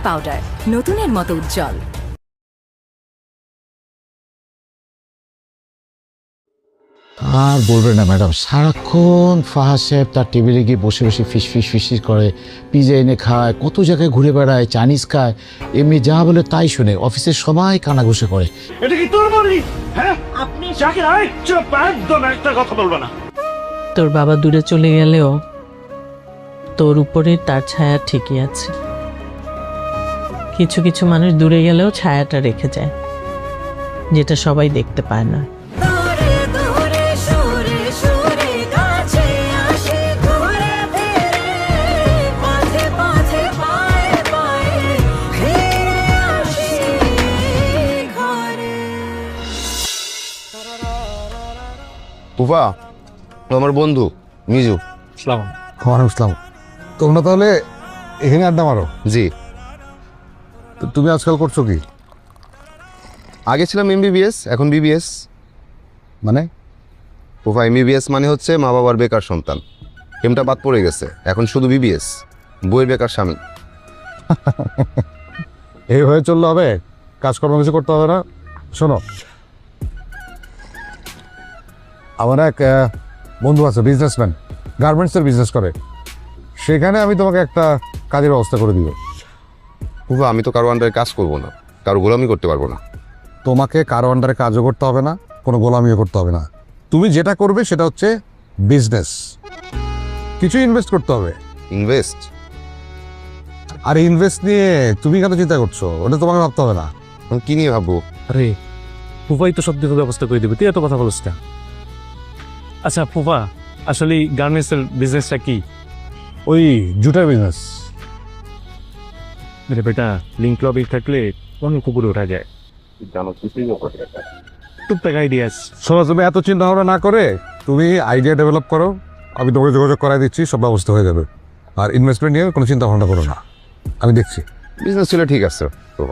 Powder, নতুনের মতো উজ্জ্বল। আর বলবেন না ম্যাডাম, সারাক্ষণ ফাহাদ সাহেব তার টেবিলে গিয়ে বসে বসে ফিস করে, পিজা এনে খায়, কত জায়গায় ঘুরে বেড়ায়, চাইনিজ খায়, এমনি যা বলে তাই শুনে, অফিসের সবাই কানাঘুষে করে। এটা কি তোর বাড়ি? হ্যাঁ, আপনি জাকির চুপ, একদম একটা কথা বলবো না। তোর বাবা দূরে চলে গেলেও তোর উপরে তার ছায়া ঠিকই আছে। কিছু কিছু মানুষ দূরে গেলেও ছায়াটা রেখে যায়, যেটা সবাই দেখতে পায় না। ফুফা, আমার বন্ধু মিজু। ওয়ালাইকুম আসসালাম। তোমরা তাহলে এখানে আড্ডা মারো? জি। তো তুমি আজকাল করছো কি? আগে ছিলাম এমবিবিএস, এখন বিবিএস। মানে? ফুফা, এমবিবিএস মানে হচ্ছে মা বাবার বেকার সন্তান, এমটা বাদ পড়ে গেছে, এখন শুধু বিবিএস, বইয়ের বেকার স্বামী। এই হয়ে চললে হবে? কাজকর্ম কিছু করতে হবে না? শোনো, আমার এক বন্ধু আছে, বিজনেসম্যান, গার্মেন্টসের বিজনেস করে, সেখানে আমি তোমাকে একটা কাজের ব্যবস্থা করে দিব। ফুফা, আমি তো কারো আন্ডারে কাজ করবো না, কারো গোলামি করতে পারবো না। তোমাকে কারো আন্ডারে কাজও করতে হবে না, কোনো গোলামিও করতে হবে না। তুমি যেটা করবে সেটা হচ্ছে বিজনেস, কিছু ইনভেস্ট করতে হবে। ইনভেস্ট? আর ইনভেস্ট নিয়ে তুমি কেন চিন্তা করছো? ওটা তোমাকে ভাবতে হবে না। আমি কি নিয়ে ভাববো? আরে ফুফাই তো সব কিছু ব্যবস্থা করে দেবে, তুই এত কথা বলিস না। আচ্ছা ফুফা, আসলে গার্মেন্টসের বিজনেসটা কি? ওই জুটার বিজনেস। মেরে বেটা, লিঙ্ক লবি থাকলে অনেক কুকুরে ওঠা যায়। টুকটাক আইডিয়াস। শোনো, তুমি এত চিন্তা ভাবনা না করে তুমি আইডিয়া ডেভেলপ করো, আমি তোমাকে যোগাযোগ করাই দিচ্ছি, সব ব্যবস্থা হয়ে যাবে। আর ইনভেস্টমেন্ট নিয়ে কোনো চিন্তা ভাবনা করো না, আমি দেখছি। বিজনেস ছিল ঠিক আছে তো।